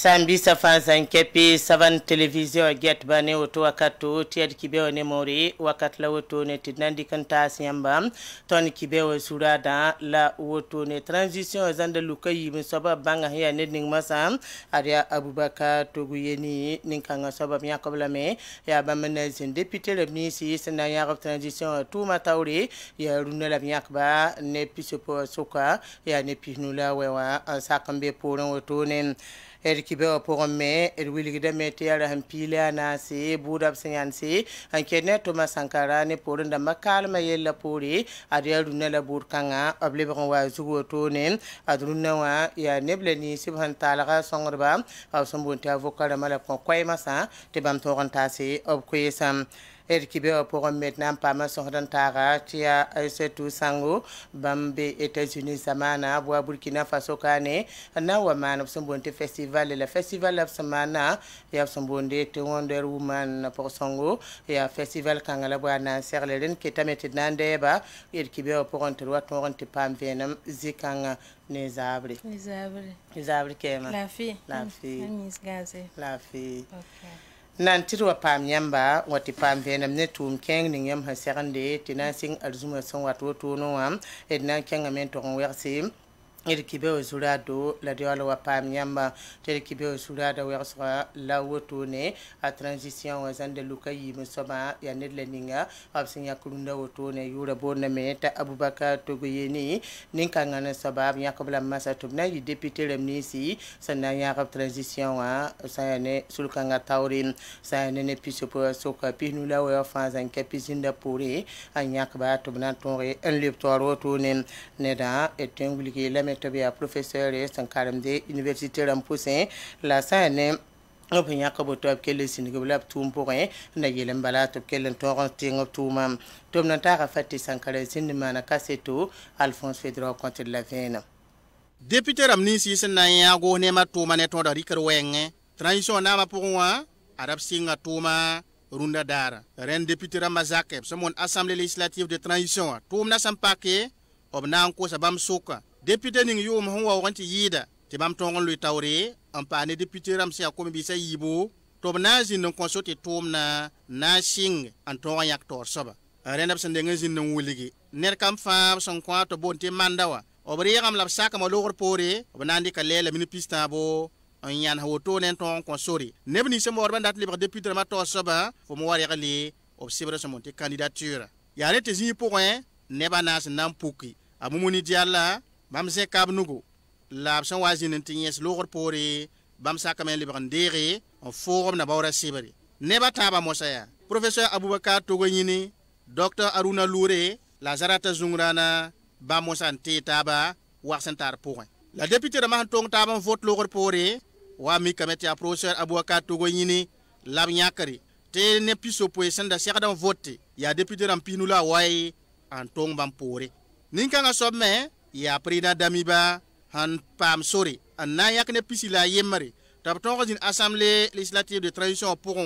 Sambi safa zankepi savan television get bane oto wakatu tiad kibeo ne mori wakat la woto ne tidnandi kanta siamba ton kibeo surada la woto ne transition zanda lukayi misaba banga hiya ne ning masam aria Abubakar Toguyeni ninkanga sabab yakob lame ya bamana zin député le ministre sena ya transition tout matauri ya runela yakba ne pisopo soka ya ne pinula wewa sakambe pour woto ne Kibe pour me Willy de Metiara and Pila Nasi, Buddha Sinyansi, and Kenneth Thomas Sankara, ne pour the Makalma Yella Puri, Adia Runella Burkanga, of Liberon Wazugo Tonin, Adrunawa, Ya Nebleni, Sibhan Talaga, Songraba, of Sumbunta Vocal Malapon Quaimasa, Tebam Torantasi, of Quaysam. Kibe pour maintenant pas mal son rentara tia setu sango bambe États-Unis samana bois Burkina Faso kane na wa man of Sombonte festival le festival of samana ya Sombonde te Wonder Woman pour songo ya festival kangala bois na serlen ketamete nandeba kibe pour entrer torrente pam venam zikanga nezabri kema la fille Miss Gaze la fille okay. Nantiru pam yamba wati pam venam ne tum keng ning yam hasirande tina sing alzuma son watu no am edna kenga mento on wersi kibe zulado la dialo wa pam yamba kibe zulado wersa la wotone a transition wa zande lukayi musoba ya nedleninga absinya kulunda wotone yura bona meta Abubakar Toguyeni ninkanga na sabab yakobla masatum na yi député le ministre sana ya transition wa sayane sulkanga taurin sayane ne pisopo soka pinula wa fanzan kepizinda pore anyakba tubna tonre en leptoire wotone neda etengulike la Tobia professeur et Sankaramde université Rampoussin la sane open yakobo to kele sinigobla tum point na yelen bala to kelen torrent ting of tumam tom nantara fatti Sankara sinimana kaseto Alphonse Fedro contre la veine député ramnisi senna yago ne matuma ne to da rikar wenge transition na ma pour moi arab singa tuma runda dara ren député ramazake somon assemblée législative de transition tum na sampake obna ko sabam soka député ning yum huwa wanti yida te bam tongon lui tawre en pane député ram sia komi bisa yibo to na zin non consulté tom na sing en ton yak tor soba renab sende ngin non wuligi ner kam fa son kwa to bonte mandawa obri yam lab saka mo logor pore obnandi ka lela min pista bo on yan hawoto nen ton consori nebni se mo warbandat libre député ma to soba fo mo wari gali obsibre so monte candidature ya rete zi point neba nas nam puki amumuni dialla bam se kab nugo la absan wazin tinyes logor pore bam sakamen librandere en forum na bawra sibari neba taba mosaya professeur Abubakar Toguyeni docteur Aruna Loure Lazarata Zungrana ba mosante taba waxantar point la député de Mahantong taba vote logor pore wa mi kameti professeur Abubakar Toguyeni lab nyakari te ne piso poesen da sekada vote ya député rampinula way en tong bam pore ninkanga somme ya prina damiba han pam sori anna yakne pisila yemari tab tongozin assemblée législative de transition pour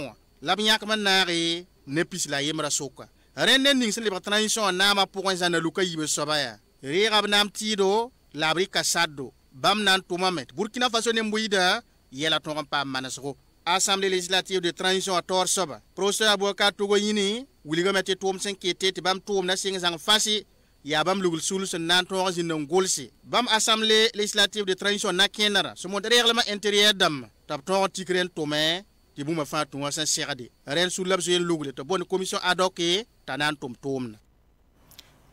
lab yak manari ne pisila yemra soka renen ning se libre transition nama pour zana luka yibe sobaya rerab nam tido labri kasado bam nan tumamet Burkina Faso ne mbuida yela tonga pam manasro assemblée législative de transition à tor soba professeur Abubakar Toguyeni wuliga mette tom 5 te bam tom na singzang fasi ya bam lugul sulus nan to zin ngolsi bam assemblée législative de transition na kenara so mon règlement intérieur dam tab to tikren to me ti buma fa to wasan serade ren sulab so lugul to bonne commission ad hoc tanan tom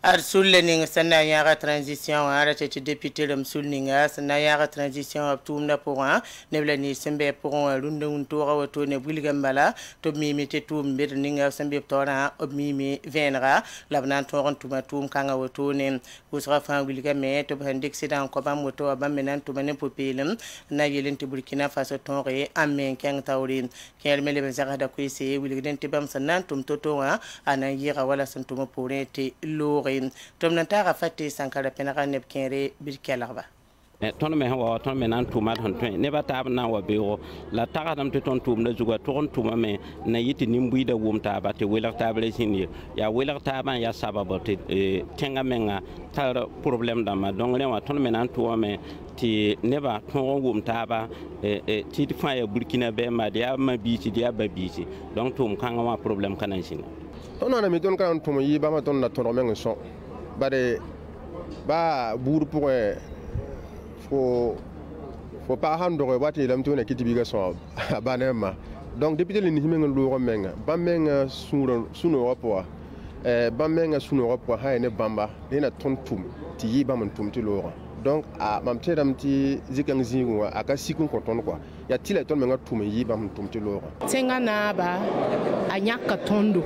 Arsul ning sana yaga transition arate ti député lam sulninga sana yaga transition tumna pour neblani sembe pour runda unto rawato ne buligambala to mimite tum bir ninga sembe tora mimi venra labnan toron tuma tum kanga wato ne usra fa buligame to handik sidan ko bam wato bam menan to manen popilem na yelenti Burkina Faso tonre amen kang tawrin kel mele be zaga da kuise buligden tibam sanan tum toto ana yira wala santuma pour te lo tom nantara fatti Sankara penaka neb kenre bir kelarba ton me wa ton me nan tuma ton ne ba tab na wa bewo la taga dam te ton tum da zuga ton tuma me na yiti nimbu da wum ta ba te wela table sin ya wela ta ban ya sababa te tenga menga tar problem da ma donc ne wa ton me nan tuma me ti ne ba ton wum ta ba ti fa ya burkina be ma dia ma bi ti dia ba bi ti donc tum kan wa problem kanan sin ton na mi ton kan tuma yi ba ma ton na ton me so bare ba bur pour faut pas hando wati lam tuna kitibiga so banema donc depuis le nihime ngolo menga bamenga suno wapo bamenga suno wapo ha ne bamba ina tontum ti yi bam tum ti lora donc a mam tedam ti zikang zingu aka sikun ko ton quoi ya tila ton menga tum yi bam tum ti lora tenga na ba anyaka tondo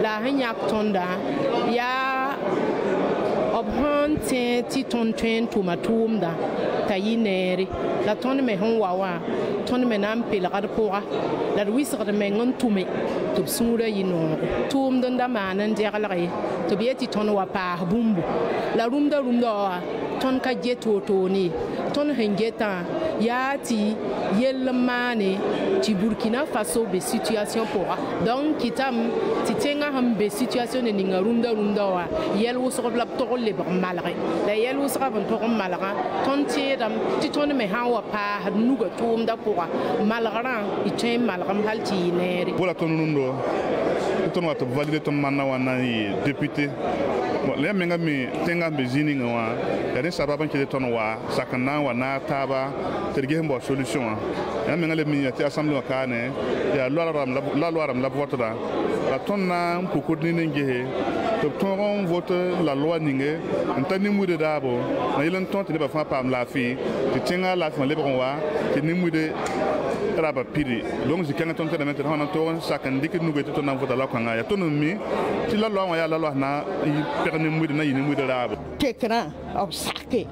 la hanyak tonda ya obhon ti ton twen to matumda tayineri la ton me hon wawa ton me nam pe la poa la wisr de me ngon tume to sura yino tum don da manan de galare to bieti ton wa pa bumbu la rumda ton ka jeto to ni ton hengeta yati yelmane ti Burkina Faso be situation pour donc kitam ti tenga ham be situation ni ngarunda wa yel wo so la to le malare la yel wo so to malara ton ti dam ti ton me hawa pa nuga tum da pour malara i tem malram halti nere bola ton nundo ton wa to valider ton manna wa na député le menga mi tenga be zini ngwa ya ne sababa ke ton wa sakana wa na taba terge mbo solution ya menga le mi ti assemblée ka ne ya loi ram la vote da la ton na ko ko ni nge to ton vote la loi ninge ntani mu de dabo na yilen ton te ba fa pam la fi ti tenga la fa le bon wa ti ni mu de raba piri donc je kan ton te mettre on to sakan dik nu goto na vote la ko nga ya ton mi ti la loi ya la loi na perni mu de na yini mu de rabo tekra obsake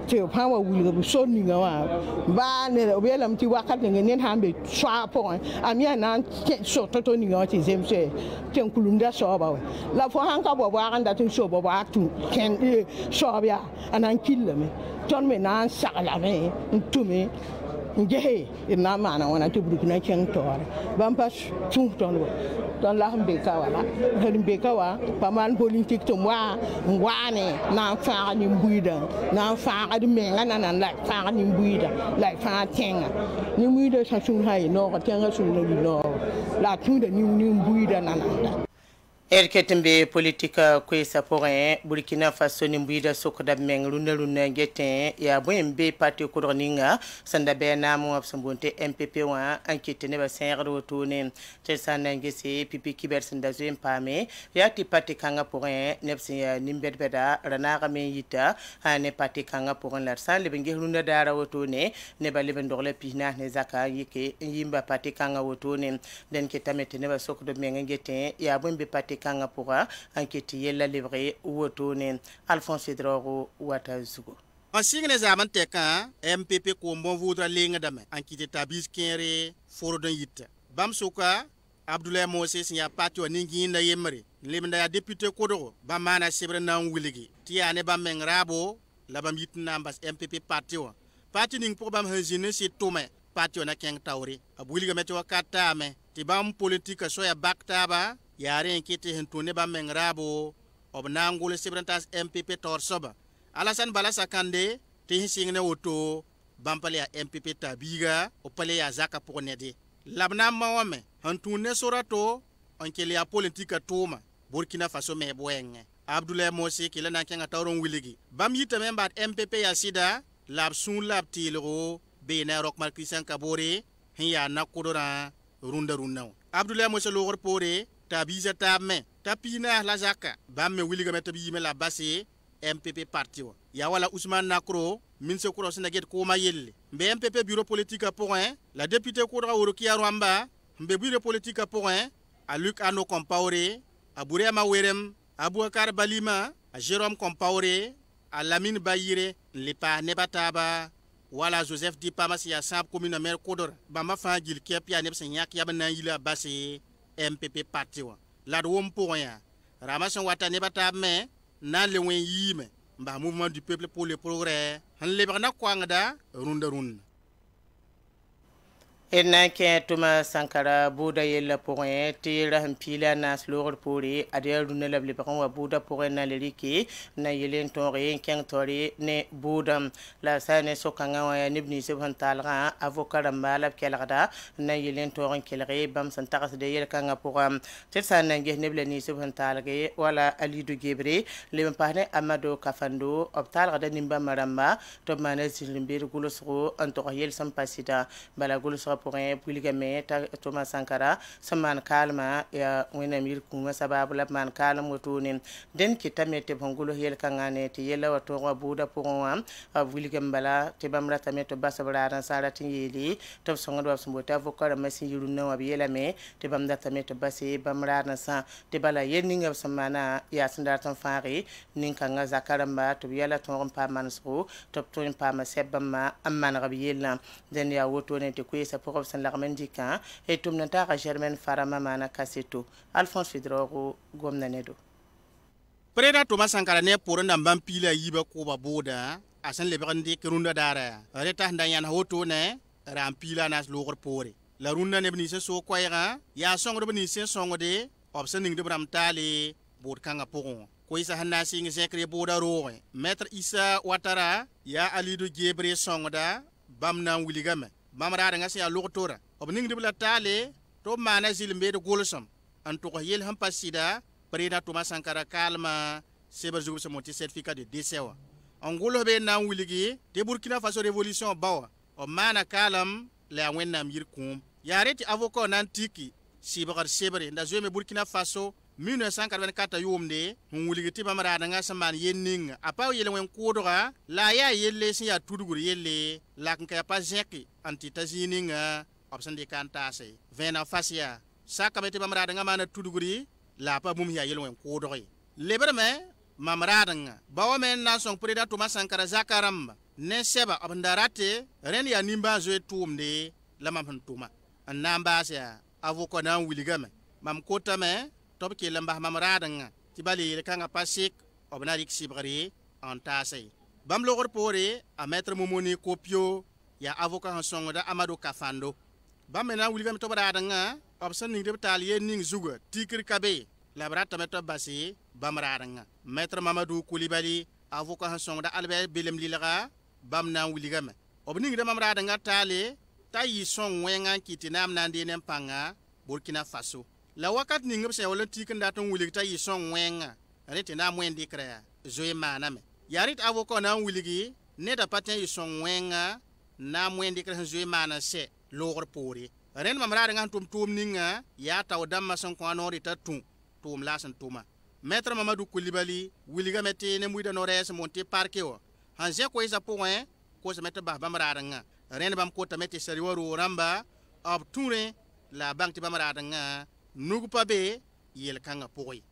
te pa wa wuli go so ni ngawa ba ne obelam ti wakat ne nen hambe swa po amia na so to ni ngawa ti zemse ten kulunda so ba la fo han ka bo ba kan da tin so bo ba tu ken so bia anan killame ton me na sakala me tume ngehe ina mana wana ti Burkina ken tore bampa tu ton don la hambe ka wala hambe ka wa paman politique to wa ngwane na fa ni mbuida na fa adi menga na la fa ni mbuida la fa tenga ni mbuida sa sun hay no ko tenga sun no la tunda ni mbuida na Erketembe politika kwesa porin Burkina Faso ni mbuida sokoda meng luna geten ya bwembe parti kodroninga sanda bena mo absambonte MPP wa enquête ne ba senre wotone tesana ngese pipi kiber sanda zo pame ya ti parti kanga porin nepsi ya nimbedbeda ranara men yita ne parti kanga porin la san le bengi luna dara wotone ne ba leben dorle pina ne zaka yike yimba parti kanga wotone den ketamete ne ba sokoda meng geten ya bwembe parti kanga pourra enquête yella livré wotone Alphonse Drogo Watazugo en signe zaman teka MPP ko bon voudra lenga dame enquête tabis kere foro don yitta bam suka Abdoulaye Moses ya parti wa ningi na yemre lemda ya député kodoro ba mana sebre na wuligi tiane ba mengrabo la bam yitna ambas MPP parti wa parti ning pour bam hezine si tome parti na keng tawri abuliga meto kata me ti bam politique so ya baktaba yare enkete hentone ba mengrabo obnangul sibrantas MPP torsoba Alassane Bala Sakande te hinsingne woto bampale ya MPP tabiga opale ya zaka ponede labna mawame hentone sorato onkele ya politika toma Burkina Faso me boenge Abdoulaye Mose kila na kenga tawron wiligi bam yita memba MPP ya sida labsun labtilro bena rokmal Christian Kabore hiya nakodora runda Abdoulaye Mose logor pore tabiza tamme tapina la zaka bamme wiliga metabi me la basse MPP parti ya wala Ousmane Nakro min se kuro sinaget ko ma yelle mbe MPP bureau politique point la députée Kodra Orokia Rwamba mbe bureau politique point a Luc Ano Compaoré a Bourema Werem a Bouakar Balima a Jérôme Compaoré a Lamine Bayire lepa nebataba wala Joseph Dipamas ya sab commune maire Kodor bamba fa gil kep ya neb senyak ya bana yila basse MPP parti wa la dwom pour ya ramason wata ne bata me na le wen yime mba mouvement du peuple pour le progrès han lebna kwangda runda runda Ena ke tuma sankara buda yella poin ti raham pila na slor puri adia runne la blipon wa buda poin na liriki na yelen tori ken tori ne budam la sane sokanga wa nibni subhan talga avocat mala kelgada na yelen tori kelri bam santakas de yel kanga poram tetsan na nge neble ni subhan talge wala alidu gebre le pahne amado kafando optal gada nimba maramba to mana zilimbir gulosro anto yel sampasida bala gulosro point puligame ta Thomas Sankara saman kalma ya wena mir kuma sababu la man kalm wotuni den kitamete bongulo yel kangane te yela wato buda pourwa puligam bala te bamra tameto basabra ran sarati yeli to songo do sumbota vokara masin yuruna wa yela me te bamda tameto basi bamra ran sa te bala yeninga samana ya sandar tan fari ninkanga zakaramba to yela ton pa manso to ton pa ma sebama amman rabiyela den ya wotone te kuisa pour san l'armendika et tumnata Germaine Farama mana kaseto Alphonse Fidrogo gomnanedo Preda Thomas Sankara ne pour ndam pila yiba ko ba boda asan le brandi kirunda dara reta ndanyan hoto ne rampila nas logor pore la runda ne bni se so koyra ya songo bni se songo de obsening de bram tali bod kanga pogon ko isa hanna singi sekre boda ro maître Issa Ouattara ya alido gebre songo da bamna wuligame mamra nga sia logotora obning de tale to mana zilimbe de golsam an to yel ham pasida Preda Thomas Sankara kalma seba zugu se monti certificat de décès wa angolo be na wuligi de Burkina Faso révolution bawa o mana kalam la wenna mir kum yareti avocat nantiki sibagar sebre nda zome Burkina Faso 1984 yomde wuligi ti mamra nga saman yenning apa yele wen kodora la ya yelle si ya tudugur yelle la kan pa zeki anti-tazininga option de kantase vena fasia saka bete bamrada nga mana tuduguri la pa mum ya yelwen kodori leberme mamrada nga bawa men na son Preda Thomas Sankara zakaramba ne seba abandarate ren ya nimba zo tumde la mam tuma anamba sia avoko na wiligame mam kota me top ke lamba mamrada nga tibali kanga pasik obnarik sibari antase bam logor pore a maître momoni kopio ya avocat songo da Amadou Kafando bamena wuligam to barada nga option ning de taliye ning zuga tikir kabe la brata meto basi bamrada nga maître Mamadou Koulibaly avocat songo da Albert Belem Lilaga bamna wuligam obning de mamrada nga tale tayi son wenga kitinam nande nem panga Burkina Faso la wakat ning se wala tikin da ton wulig tayi son wenga rete na mwendi krea zoe maname yarit avocat na wuligi ne da patin yi son wenga na mwendi krea zoe mana se logor pori ren mamra nga tum ninga ya taw damma son ko anori ta tum lasan tuma maître Mamadou Koulibaly wuliga mete ne muida nores monte parkeo hanje ko isa point ko se mete ba bamra nga ren bam ko ta mete seriwaro ramba ab touré la banque bamra nga nugu pabe yel kanga poi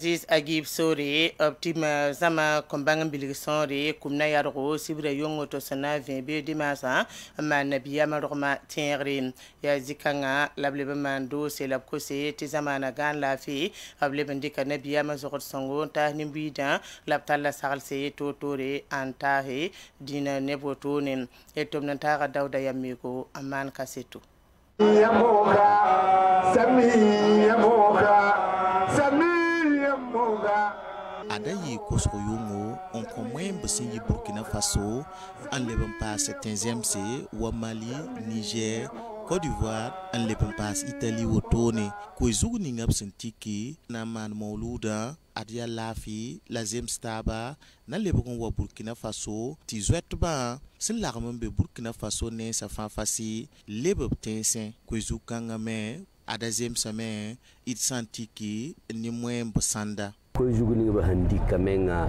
Aziz Agib Sori optima zama kombanga biligi sonri kumna yargo sibre yongo to sana vembe dimasa ma nabiya maroma tenri ya zikanga lablebe mando se labkose ti zamana gan la fi ablebe ndika nabiya ma zokot songo ta nimbida labtalla sagalse to tore antahe dina nebotone etomna taga dawda yamiko aman kasetu Adayi kosko yungo on komwen besingi Burkina Faso en lebon pas 7e wa Mali, Niger, Côte d'Ivoire en lebon pas Italie wotone ko zugu ningap sentiki na man mauluda adia lafi la zemstaba na lebon wa Burkina Faso ti zwetba sin larmon be Burkina Faso ne sa fa fasi lebob tensen ko zukanga me ada zemsame it santiki ni mwen bosanda ko juguni ba handi kamenga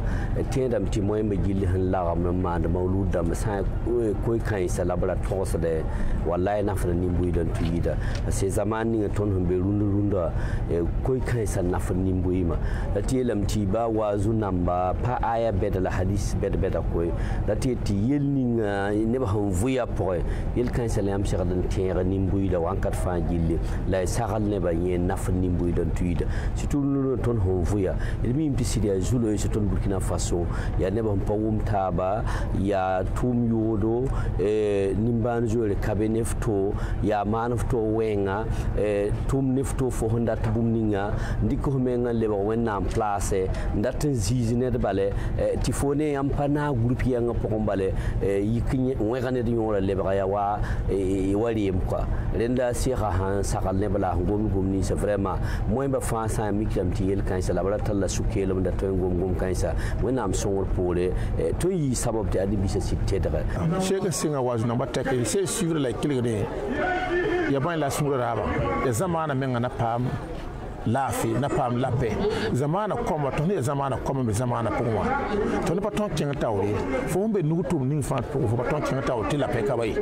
tendam ti moyembe jilli han lagam ma da mauluda masa ko kan salabra tosde wallahi nafra ni buidan tuyida se zamani ton humbe runda ko kan san nafra ni buima da telam ti ba wazu namba pa aya bedala hadis beda ko da ti yelninga ne ba han vuya po yel kan salam shagadan tera ni buida wankat fa jilli la sagal ne ba yen nafra ni buidan tuyida surtout ton hon vuya mi impisidia zulo e ton Burkina Faso ya ne ban pawum taba ya tum yodo nimban jole kabe nefto ya manafto wenga tum nefto fo honda tubumninga ndiko menga leba wenna en place ndatin zizine de bale tifone ampana groupe yanga pokombale yikinye wegane de yora leba ya wa wali mkwa renda sira han sakal ne bala gomni c'est vraiment moi ba fansa mikam tiel kansa la bala talla sukelo nda to gom kansa wena am songol pole to yi sabab te adi bisa sikte daga shega singa wazu na batake c'est suivre la kilgre ya ban la sungura raba ya zamana menga na pam lafi na pam lape zamana koma to ne zamana koma be zamana pongwa to ne paton kenga tawre fo mbe nugutum ning fa fo paton kenga tawti lape ka bay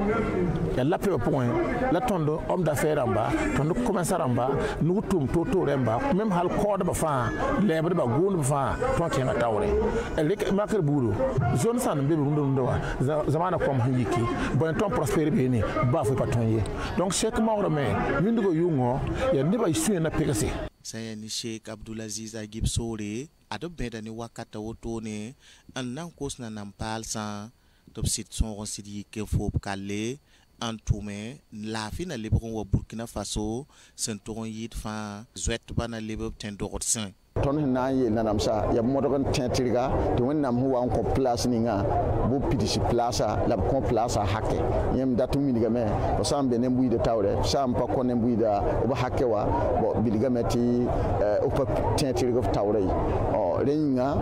ya lape pongwa la tondo homme d'affaires amba tondo commerçant amba nugutum to remba même hal code ba fa lebre ba gonu ba fa ton kenga tawre elek makar buru zone san be rundo wa zamana koma yiki bon ton prospérer be ni ba fo paton ye donc cheikh mawro me windugo yungo ya ne ba isu na pegase Sayani Sheikh Abdulaziz Agib Sore ado beda ni wakata wotone an kos na nampal san top sit son ronsidi ke fob kale antume la fina lebron wa Burkina Faso sentoron yit fa zwet bana lebe tendorot san ton na ye nanamsa ya modogon tentiriga to wonnam huwa ko place ninga bo pidisi place la ko place hakke yem datu miniga me ko sambe ne mbuide tawre sam pa ko ne mbuida bo hakke wa bo biliga meti o pa tentiriga tawre o renga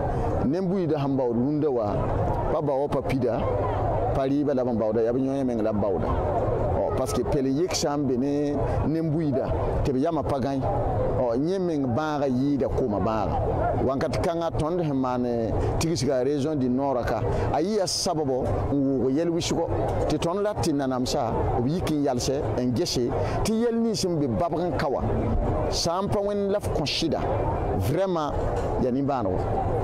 ne mbuida hamba runda wa baba o papida pali bala bawda ya binyo men la bawda o parce que pele yek sambe ne mbuida te yama pagan o nyemeng baga yida kuma baga wankat kanga tonde hemane tigisiga région du nord ka ayi sababo wo yel wishiko ti ton latti nanamsa o yikin yalse en geshe ti yel ni simbe babgan kawa sampa wen laf conshida vraiment yani bano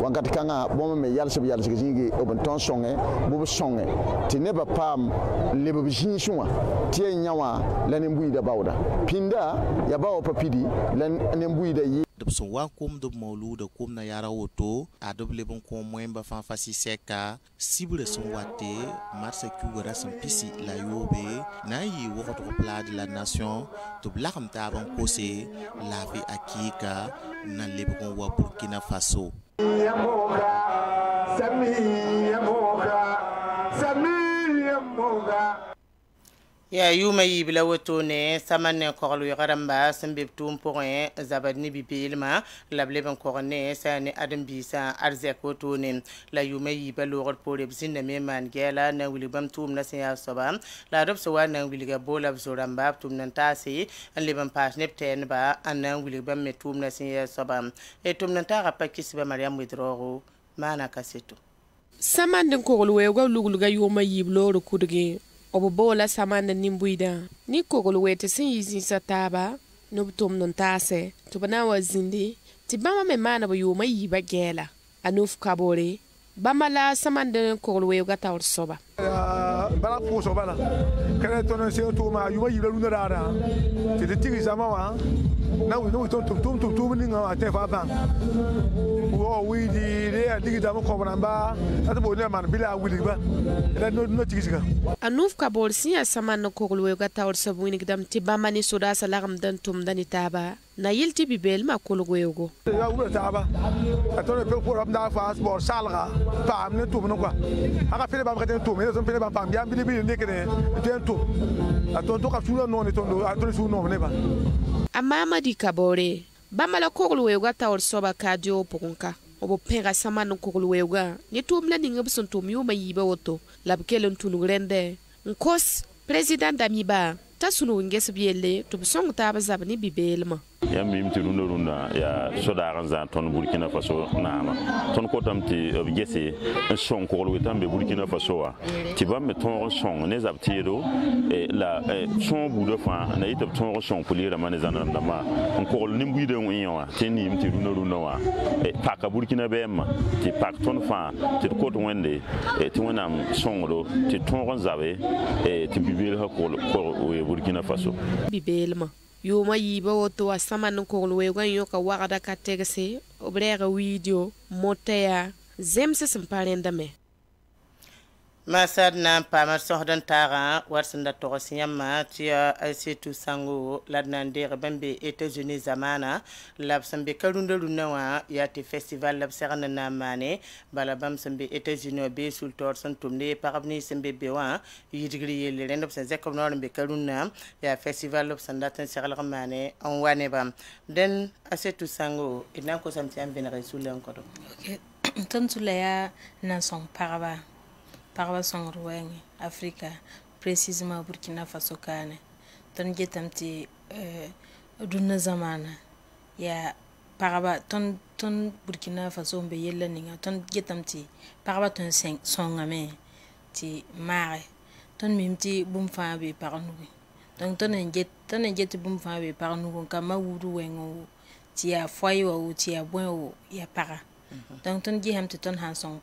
wankat kanga bom me yalse gingi o bon ton songe bo songe ti neba pam lebo bijinshwa ti nyawa lanen buida bawda pinda ya bawo papidi lan nembuida yi de son wa kom de molu de kom na yara woto adoble bon ko moemba fan fasi seka cible son wate marse kugara son pisi la yobe na yi woto plat de la nation to blakam ta ban kose la vie akika na lebon wa Burkina Faso ya yuma yibla woto ne samanne ko lu garamba sambe tum point zabadni bibilma lable ban ko ne sani adam bisa arzek woto ne la yuma yibla lo gor pore bisinne me man gela na wili bam tum na siya soba la dob so wana wili ga bola zoramba tum nan tasi an le ban pas nepten ba an na wili bam me tum na siya soba e tum nan ta pa kisba mariam widro mana kaseto samande ko lu we go luguluga yuma yiblo ro kudge obo bola samanda nimbuida ni kogolo wete sin yizi sataba no tom non tase to bana wazindi ti bama me mana bo yuma yiba gela anuf kabore bama la samanda kogolo we gata or soba bala ko so bala kare to no se to ma yuma yibla luna dara ti tigi sama wa na we no tum ni nga ate fa ban wo we di re digi da mo ko namba ata bo ne man bila wili ba la no tigi siga anuf kabor si samanda kogolo we gata or soba ni gdam ti bama ni soda salagam dan tum dani taba na yilti bibel ma kologo yogo ya wura taba atone pe ko ramda fa sport salga pa amne tum no kwa aka pele ba ka tum so pele ba pam ya bili ne kene ten tum aton to ka sura no ne tondo atone su no ne ba amama di kabore bama la kogolo we gata or soba kadio pokunka obo penga samana kogolo we ga ni tum la ninga bson tum yuma yiba woto labkelen tunu rende nkos president Damiba tasunu ngese biele to song taba zabani bibelma ya mim ti runda ya sodaran za ton Burkina Faso nama ton ko tam ti gese son ko lo tambe Burkina Faso wa ti ba me ton son ne zab ti do la son bu de fa na itab ton son pour lire man zanan da ma ko ni mbu de won wa ti ni mti runda wa paka Burkina bema ti pak ton fa ti ko to wende ti wonam son do ti ton zabe ti bibel ha ko Burkina Faso bibelma yoma yiba woto wa saman koglo we gwan yoka wagada ka tegse obrega video motaya zemse simparenda me Masad na pamar sohdan taga warsanda togosi yamma tia Aïssatou Sango ladnande bambe États-Unis zamana lab sambe karunda lunawa yati festival lab serana na mane bala bam sambe États-Unis be sultor santumne parabni sambe bewa yidigri yele rendop sa zekom no be karuna ya festival lab sandatan seral mane on wane bam den Aïssatou Sango ina ko samti am ben rasulan ko do okay tantula ya nan son paraba son ruwengi Afrika précisément Burkina Faso kane ton jetamti dunna zamana ya paraba ton Burkina Faso be yella ninga ton jetamti paraba ton songame ti mare ton mimti bum fa be parnugi donc ton jet bum fa be parnugo kama wuru wengo ti ya foyo ou ti ya bon ya para donc ton jehamti ton hanson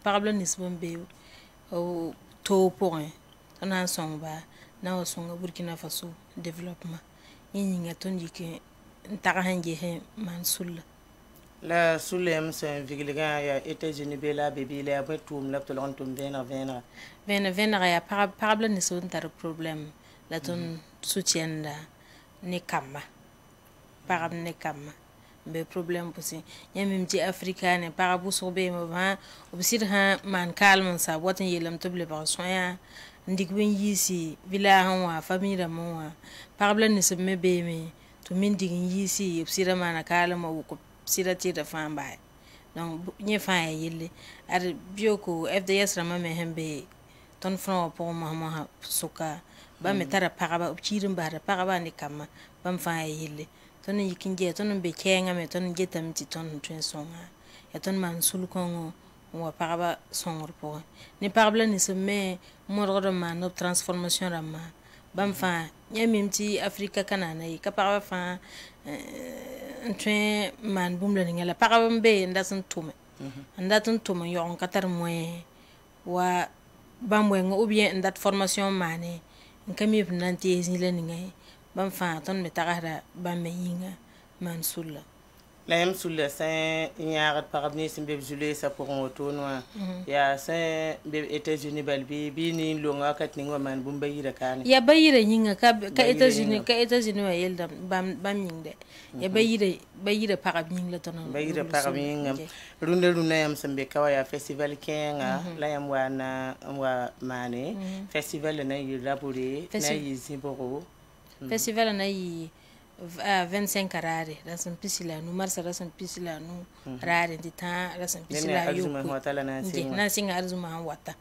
parable nisbon be o to point ton hanson ba na o songa Burkina Faso développement yinga ton jike ntaka hanje he mansul la sulem c'est vigliga ya États-Unis be la bébé la betum la to lontum vena ya parable nisbon tar problème la ton soutienda ne kama parable ne kama be problème aussi yamim ti africaine para buso be mo ba obsir ha man calme sa botin yelam to ble ba soya ndik wen yisi villa han wa famille mo wa problème ni se me be me to min digin yisi obsir man calme o ko sira ti da fan ba donc nye fa yelle ar bioko FDS rama me hembe ton fron pour mo suka ba me tara para obchirin ba para ni kama bam fa yelle ton yikinge ton be kenga me ton jetam ti ton twen songa ya ton man sul kongo wa paraba songor po ni parabla ni se me modro man no transformation rama bam fa nyamim ti Afrika kanana yi ka paraba fa twen man bumla ni ngala paraba be ndasun tume yon katar moy wa bamwe ngo bien ndat formation mané nkami nanti ezile ni ngai bam fa ton me tagara bam me yinga man sulla la yam sulla c'est ñaarat parabni simbe julé sa pour on tournois ya c'est be États-Unis balbi bi ni longa kat ni man bu mbayira kan ya bayira yinga ka États-Unis wa yelda bam yingde ya bayira parabni la ton bayira parabni ngam runda yam sambe kawa ya festival kenga la yam wana wa mane festival na yirabure na yiziboro festival na yi 25 rare da san pisila nu marsa da san pisila nu rare di ta da san pisila yo na singa arzuma wata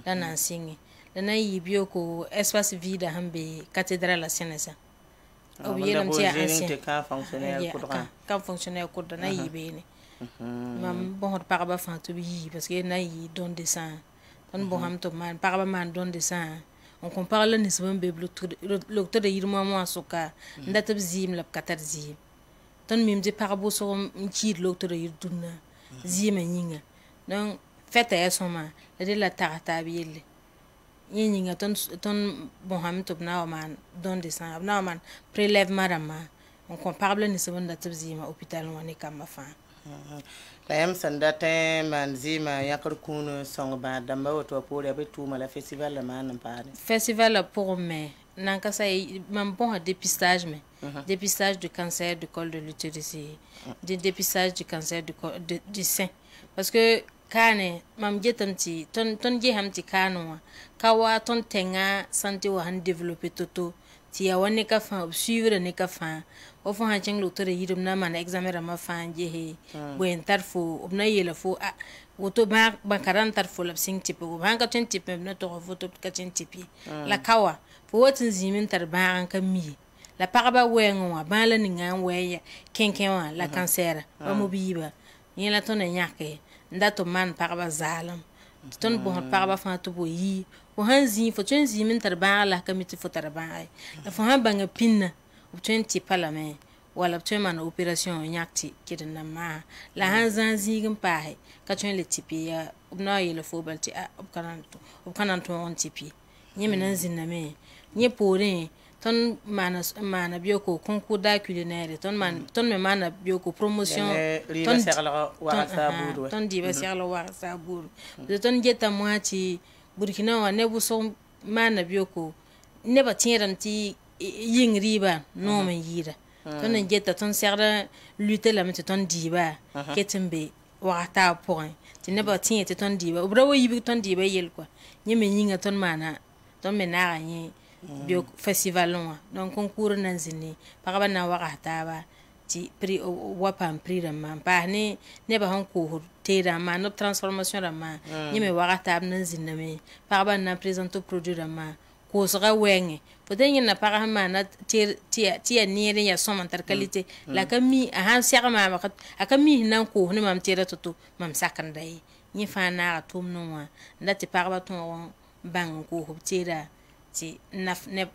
da na singi da na yi biyo ko espace vide hambe cathédrale la senesa o yelam ti ancien ka fonctionnaire ko da na yi be ni mam bon par ba fa to bi parce que na yi don de sang ton bon ham to man par ba man don de sang on compare le nisbon be l'octobre de yirma mo asuka ndatab zim lab katar zim ton mim de parabo so nchir l'octobre de yiduna zima nyinga donc fête ya soma de la tarata bielle nyinga ton bon ham to na man don de sang na man prélèvement rama on compare le nisbon ndatab zima hôpital woni kamba fa la yam sandate man zima yakar kun song ba damba woto pour ya betu mala festival la man pare festival pour me nanka say mam bon dépistage mais dépistage du cancer du col de l'utérus dépistage du cancer du sein parce que kane mam jetamti ton je hamti kanwa kawa ton tenga santé wa han développer toto ti ya woni ka fa suivre ne ka fa o fo han cheng docteur yirum na man examen rama fa je he buen tarfo obna yela fo woto ba karan tarfo lab sing tipe go ban ka ten tipe na to photo ka ten tipe la kawa fo wotin zimin tar ba an ka mi la paraba wengo wa ban la ninga weya kenken wa la cancer ba mo biba yela to na nyake ndato man paraba zalam ton bon paraba fa to boyi o hanzi fo tun zimin tar ba la ka miti fo tar ba ai la fo han banga pinna o tun ti palame wala tun man opération nyakti kidan ma la hanzan zigin pahe ka tun le tipi ya obna yele fo balti ob kananto on tipi nyemi nan zinna me nye pore ton mana bioko concours da culinaire ton me mana bioko promotion ton diva serlo wa sa buru de ton jeta moati burkina wa ne bu so mana bioko ne ba tiram ti ying riba no men yira ton jeta ton serda lutter la met ton diva ketembe wa ta point ti ne ba tiete ton diva obra wo yibi ton diva yel quoi nyeme yinga ton mana ton me na ganye bio festival loin donc concours nanzini paraba na wakata ba ti pri wapam pri rama pa ne ba han ko tera ma no transformation rama nyeme wakata nanzini me paraba na présenter produit rama ko sera wenge peut-être na para ma na ti ni ya somantar qualité la kami a han sera ma akami nan ko ne mam tera toto mam sakandai ni fa na tum no ndati paraba ton bang ko tera ti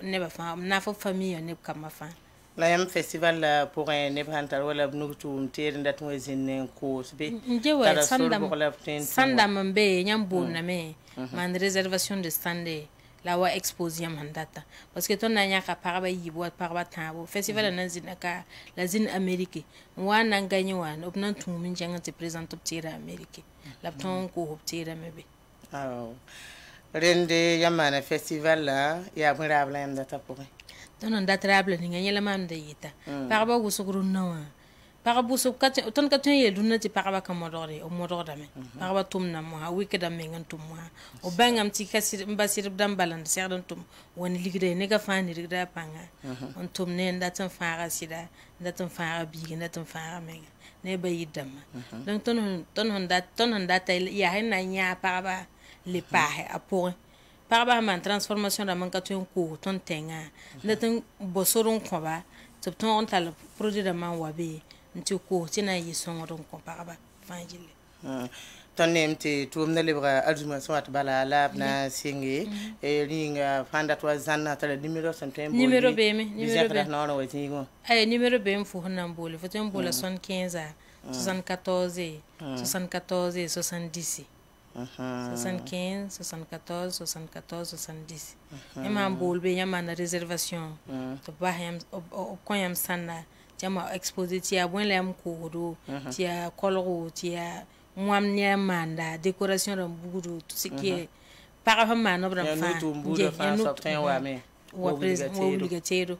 neba fa na fa famille ne kama fa la yam festival pour ne hantar wala bnutu ter ndat wezin ko be tara sanda mambe nyambo na me man réservation de stande la wa exposium handata parce que ton nanya ka paraba yibo paraba tabo festival nan zinaka la zin amerique wa nan gagné wa obnan tumin janga te présente tira amerique la ton ko tira mebe rende yamana festival la ya murabla yam data pour ton datrable ni nganyela mam de yita paraba gusuguru nawa paraba so kat ton kat ye dunna ti paraba kamodore o modore me paraba tumna mo ha wikeda me ngantum mo o bangam ti kasir mbasir dam balan serdan tum woni ligide ne ga fani rigda panga on tum ne ndatan fara sida ndatan fara bi ndatan fara me ne bayidam donc ton hondata ya hena nya paraba le pahe a point paraba man transformation da man ka ton ko ton tenga ndatan bosoron ko ba to ton tal produit da man wabe nti ko tina yi songoron ko paraba fangile ton nemte tum na libra adjuma soit bala lab na singi e ringa fanda to zanna tala numéro santem numéro be me numéro be non wa tingo ay numéro be mfu honan bole fotem bola 75 74 74 70 75 74 74 70 yama bolbe yama na réservation to ba yam ko yam sanna jama exposé tia bon lem ko do tia kolro tia mwam nya manda décoration ram bugudu tout ce qui est para fama no bram fa wa obligateur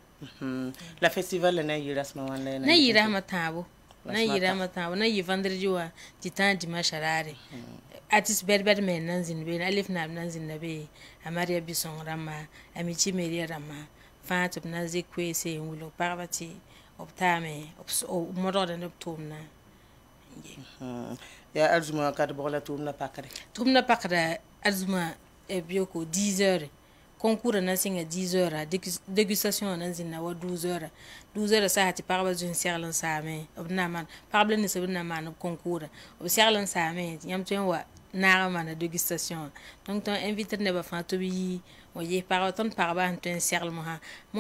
la festival na yira sama wala na yira matabo na yi vendredi wa titan dimanche arare artiste berber men nanzin be alif na nanzin na be amaria bison rama amici meria rama fatub na zekwe se wulo parvati optame o modore na tumna ya azuma kat bola tumna pakare azuma e bioko 10h concours na singa 10h dégustation na zina wa 12h sa hati parba jun serlan same obna man parba ni sabna man concours ob serlan same yam tuen wa na man dégustation donc ton invité ne ba fa to bi o ye parba ton parba tuen serl mo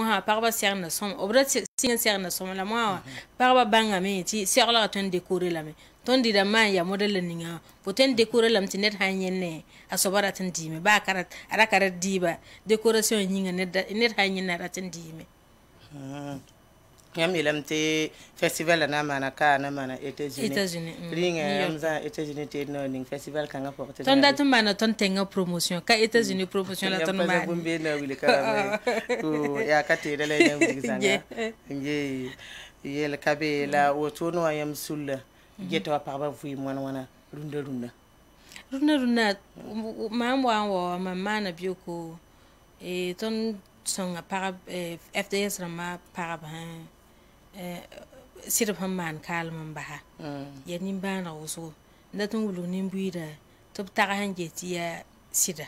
ha parba serna som obra singa serna som la mo parba banga me ti serla ton décorer la me ton di da man ya model ninga poten décorer lam ti net hanyene asobara tan dime ba karat ara karat diba décoration nyinga net hanyene ratin dime yam ilamte festival na mana ka na mana États-Unis ringa amza États-Unis te no ning festival kanga porte ton datum mana ton tenga promotion ka États-Unis promotion la ton ma bumbe na wili kara ko ya kate da lay ngi zanga ngi yel kabe la wotono yam sulla geto parba fu wana runda mambo anwo mama na bioko e ton songa para FDS rama para ban sirp man kalman baha ya nimba na uso ndatun wulu nimbuida to taga hanje tiya sida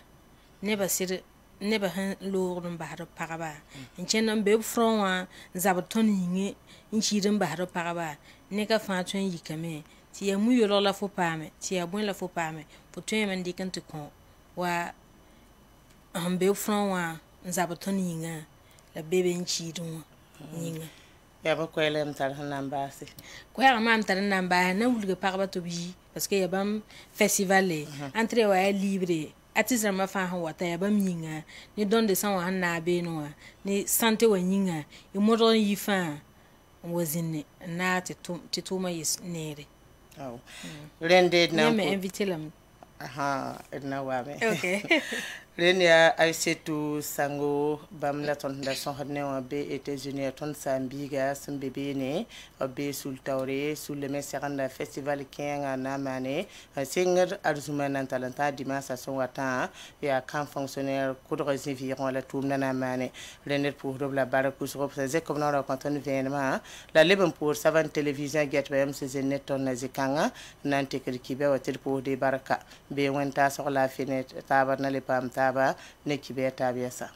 neba han lorun baharo paraba enchen be fronwa zabaton yinge inchirin baharo paraba ne ka fatun yikame ti ya muyo la fo pame ti ya bon la fo pame potun man dikan to kon wa ambe fronwa zabaton yinga la bebe inchirin yinga ya ba ko elem tar namba se ko ya mam tar namba na wulga paraba to bi parce que ya bam festival entrée wa libre artiste ma fa ha wata ya ba minga ni don de san wa na be no ni sante wa nyinga e modon yi fa wazine na tituma yis nere oh rende na me inviter lam aha na wa me okay Renia Aïssetou Sango bam la ton da son hadne wa be États-Unis ton sambiga sun bebene be sul tawre sul le mesiranda festival kenga na mane singer arzuma nan talenta dimanche son wata ya kan fonctionnaire coudre environ la tourna na mane renet pour la baraku sur représenter comme non raconte un événement la leben pour savant télévision get bam se neton na zikanga nan tekri kibe wa tel pour des baraka be wenta sur la fenêtre tabarna le pam taba ne kibeta biasa